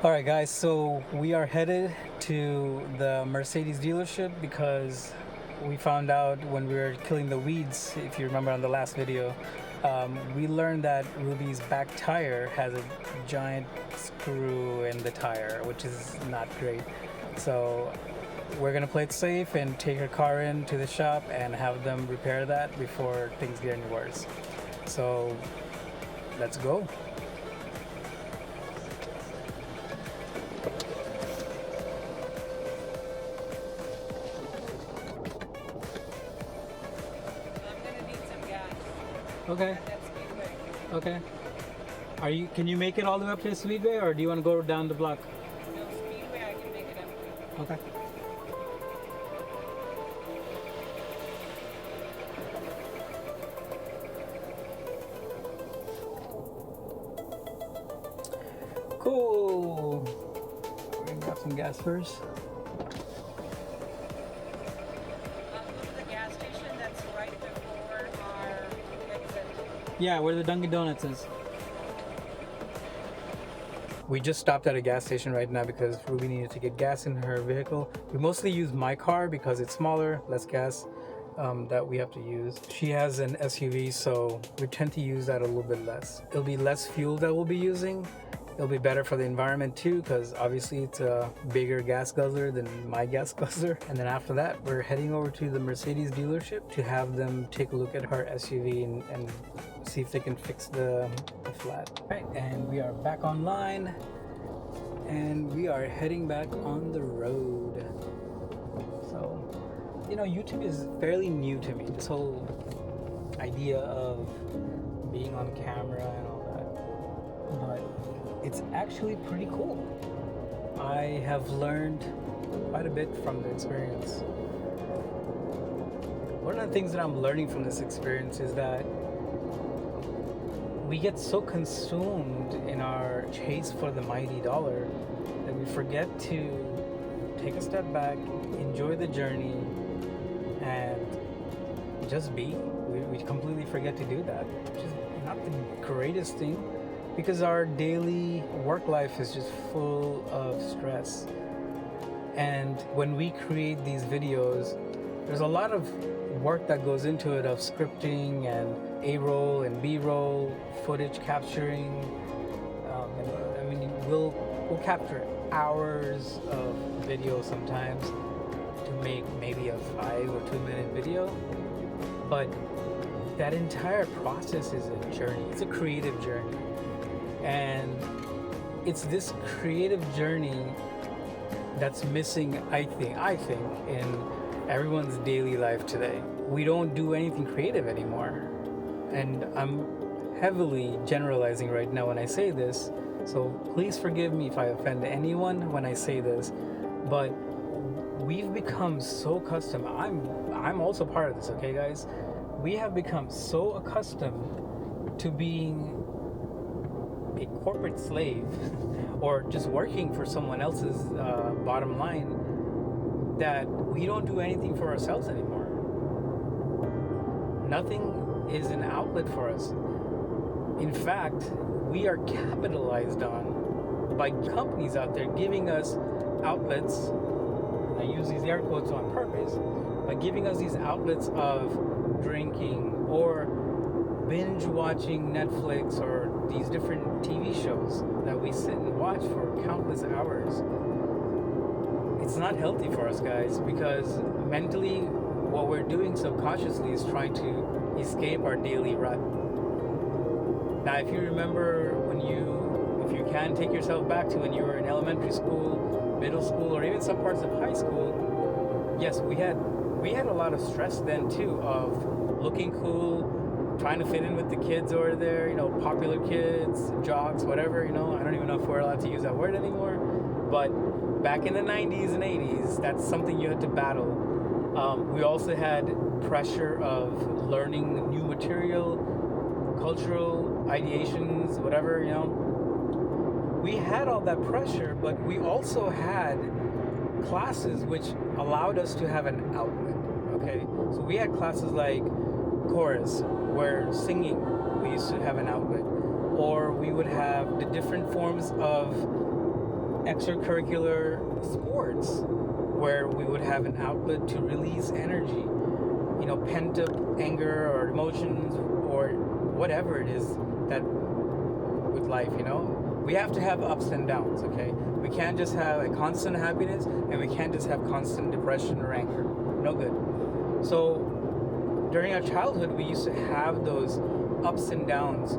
All right, guys, so we are headed to the Mercedes dealership because we found out when we were killing the weeds, if you remember on the last video, we learned that Ruby's back tire has a giant screw in the tire, which is not great. So we're going to play it safe and take her car in to the shop and have them repair that before things get any worse. So let's go. Okay. Okay. Can you make it all the way up to the Speedway, or do you want to go down the block? No, Speedway, I can make it empty. Okay. Cool. We're gonna grab some gas first. Look at the gas station that's right before our exit. Yeah, where the Dunkin' Donuts is. We just stopped at a gas station right now because Ruby needed to get gas in her vehicle. We mostly use my car because it's smaller, less gas that we have to use. She has an SUV, so we tend to use that a little bit less. It'll be less fuel that we'll be using. It'll be better for the environment too, because obviously it's a bigger gas guzzler than my gas guzzler. And then after that, we're heading over to the Mercedes dealership to have them take a look at her SUV and see if they can fix the flat. All right, and we are back online, and we are heading back on the road. So, you know, YouTube is fairly new to me. This whole idea of being on camera and all that, but it's actually pretty cool. I have learned quite a bit from the experience. One of the things that I'm learning from this experience is that we get so consumed in our chase for the mighty dollar that we forget to take a step back, enjoy the journey, and just be. We completely forget to do that, which is not the greatest thing, because our daily work life is just full of stress. And when we create these videos, there's a lot of work that goes into it, of scripting and A-roll and B-roll, footage capturing. And, I mean, we'll capture hours of video sometimes to make maybe a 5 or 2 minute video. But that entire process is a journey. It's a creative journey. And it's this creative journey that's missing, I think, in everyone's daily life today. We don't do anything creative anymore. And I'm heavily generalizing right now when I say this, so please forgive me if I offend anyone when I say this, but we've become so accustomed. I'm also part of this, okay, guys? We have become so accustomed to being a corporate slave or just working for someone else's bottom line that we don't do anything for ourselves anymore. Nothing is an outlet for us. In fact, we are capitalized on by companies out there giving us outlets. I use these air quotes on purpose, by giving us these outlets of drinking or binge watching Netflix or these different TV shows that we sit and watch for countless hours. It's not healthy for us, guys, because mentally what we're doing subconsciously is trying to escape our daily rut. Now, if you remember if you can take yourself back to when you were in elementary school, middle school, or even some parts of high school, yes, we had a lot of stress then too, of looking cool, trying to fit in with the kids over there, you know, popular kids, jocks, whatever, you know. I don't even know if we're allowed to use that word anymore, but back in the 90s and 80s, that's something you had to battle. We also had pressure of learning new material, cultural ideations, whatever, you know. We had all that pressure, but we also had classes which allowed us to have an outlet, okay? So we had classes like chorus, where singing, we used to have an outlet. Or we would have the different forms of extracurricular sports where we would have an outlet to release energy, pent up anger or emotions or whatever it is that with life, we have to have ups and downs, okay? We can't just have a constant happiness and we can't just have constant depression or anger. No good. So during our childhood, we used to have those ups and downs,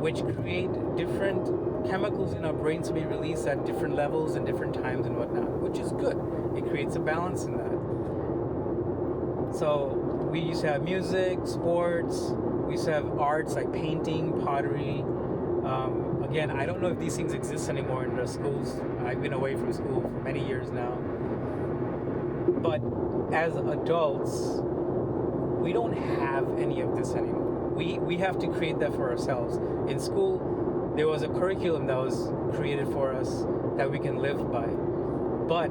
which create different chemicals in our brains to be released at different levels and different times and whatnot, which is good. It creates a balance in that. So we used to have music, sports, we used to have arts like painting, pottery. Again, I don't know if these things exist anymore in the schools. I've been away from school for many years now. But as adults, we don't have any of this anymore. We have to create that for ourselves. In school, there was a curriculum that was created for us that we can live by. But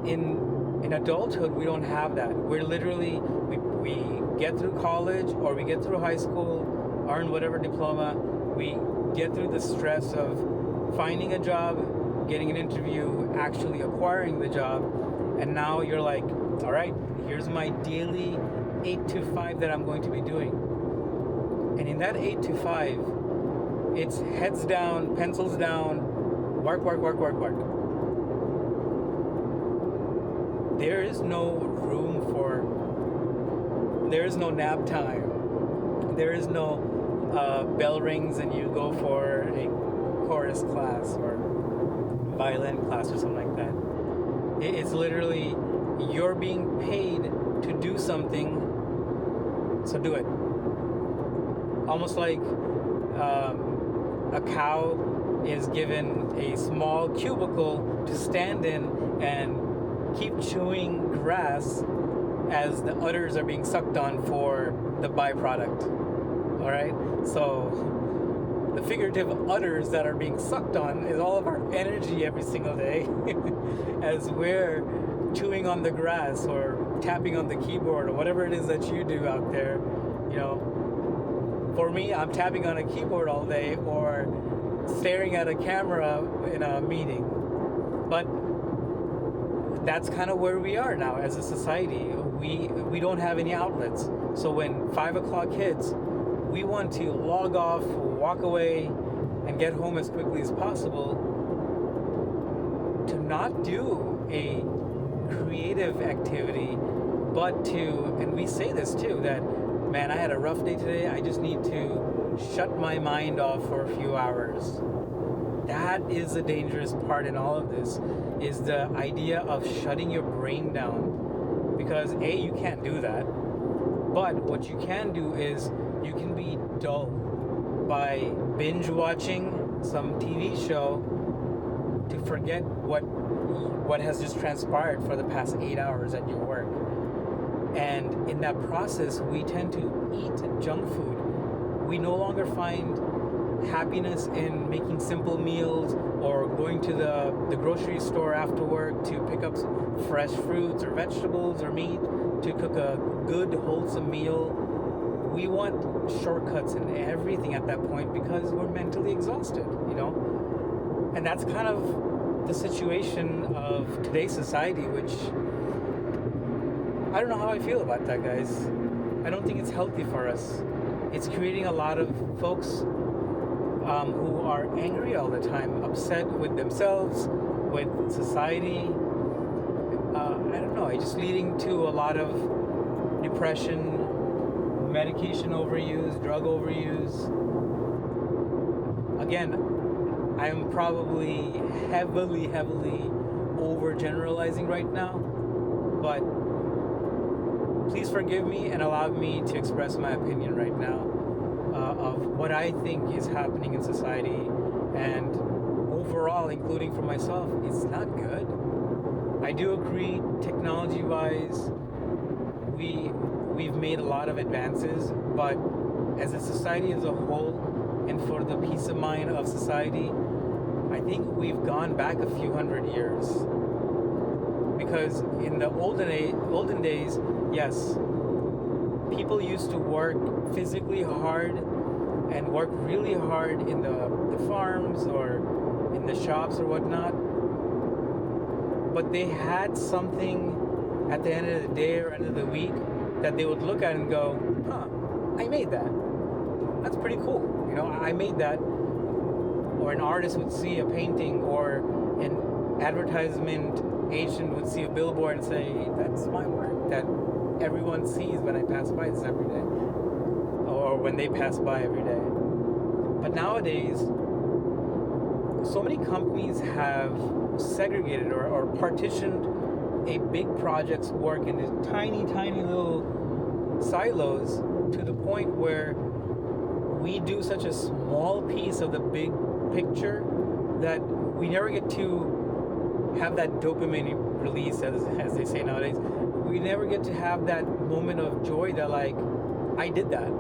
in adulthood, we don't have that. We're literally, we get through college or we get through high school, earn whatever diploma, we get through the stress of finding a job, getting an interview, actually acquiring the job, and now you're like, all right, here's my daily 8 to 5 that I'm going to be doing. And in that 8 to 5, it's heads down, pencils down, work. There is no room there is no nap time. There is no bell rings and you go for a chorus class or violin class or something like that. It's literally you're being paid to do something, so do it. Almost like a cow is given a small cubicle to stand in and keep chewing grass as the udders are being sucked on for the byproduct. All right, so the figurative udders that are being sucked on is all of our energy every single day as we're chewing on the grass or tapping on the keyboard or whatever it is that you do out there. For me, I'm tapping on a keyboard all day or staring at a camera in a meeting. But that's kind of where we are now as a society. We don't have any outlets. So when 5 o'clock hits, we want to log off, walk away, and get home as quickly as possible to not do a creative activity, but to, and we say this too, that, man, I had a rough day today, I just need to shut my mind off for a few hours. That is the dangerous part in all of this, is the idea of shutting your brain down. Because A, you can't do that, but what you can do is you can be dull by binge watching some TV show to forget what has just transpired for the past 8 hours at your work. And in that process, we tend to eat junk food. We no longer find happiness in making simple meals or going to the grocery store after work to pick up some fresh fruits or vegetables or meat to cook a good, wholesome meal. We want shortcuts in everything at that point because we're mentally exhausted, And that's kind of the situation of today's society, which I don't know how I feel about that, guys. I don't think it's healthy for us. It's creating a lot of folks who are angry all the time, upset with themselves, with society. I don't know, it's just leading to a lot of depression, medication overuse, drug overuse. Again, I am probably heavily overgeneralizing right now, but please forgive me and allow me to express my opinion right now of what I think is happening in society, and overall, including for myself, it's not good. I do agree, technology-wise, we've made a lot of advances, but as a society as a whole, and for the peace of mind of society, I think we've gone back a few hundred years. Because in the olden days, yes, people used to work physically hard and work really hard in the farms or in the shops or whatnot, but they had something at the end of the day or end of the week that they would look at and go, I made that. That's pretty cool. You know, I made that. Or an artist would see a painting, or an advertisement agent would see a billboard and say, that's my work that everyone sees when I pass by this every day, or when they pass by every day. But nowadays, so many companies have segregated or partitioned a big project's work into tiny, tiny little silos, to the point where we do such a small piece of the big picture that we never get to have that dopamine release, as they say nowadays. We never get to have that moment of joy that, like, I did that.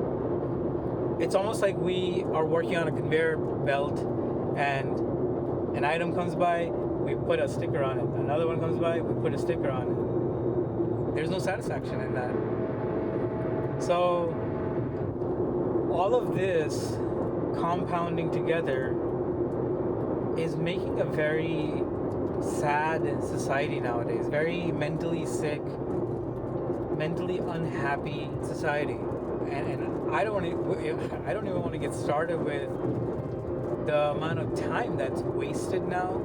It's almost like we are working on a conveyor belt, and an item comes by, we put a sticker on it. Another one comes by, we put a sticker on it. There's no satisfaction in that. So all of this compounding together is making a very sad society nowadays. Very mentally sick, mentally unhappy society. And I don't even want to get started with the amount of time that's wasted now,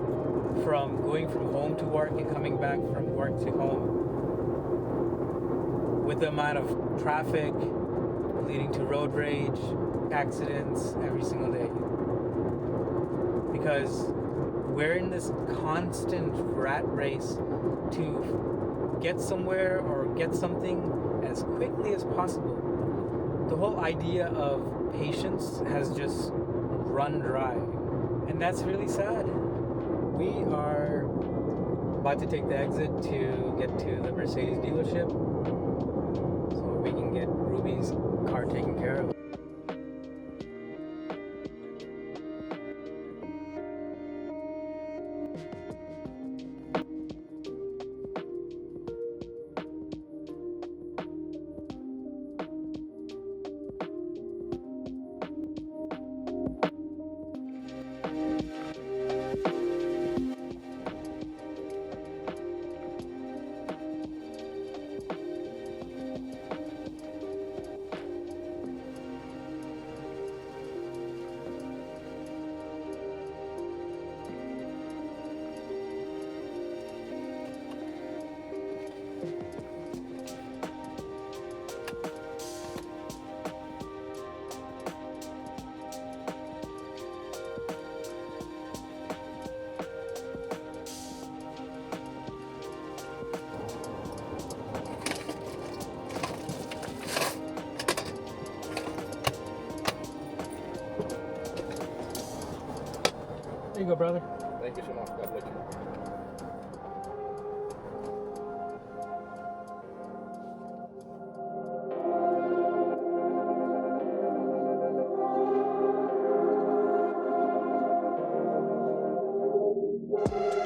from going from home to work and coming back from work to home, with the amount of traffic leading to road rage, accidents every single day. Because we're in this constant rat race to get somewhere or get something as quickly as possible. The whole idea of patience has just run dry, and that's really sad. We are about to take the exit to get to the Mercedes dealership so we can get Ruby's car taken care of. There you go, brother. Thank you so much. God bless you.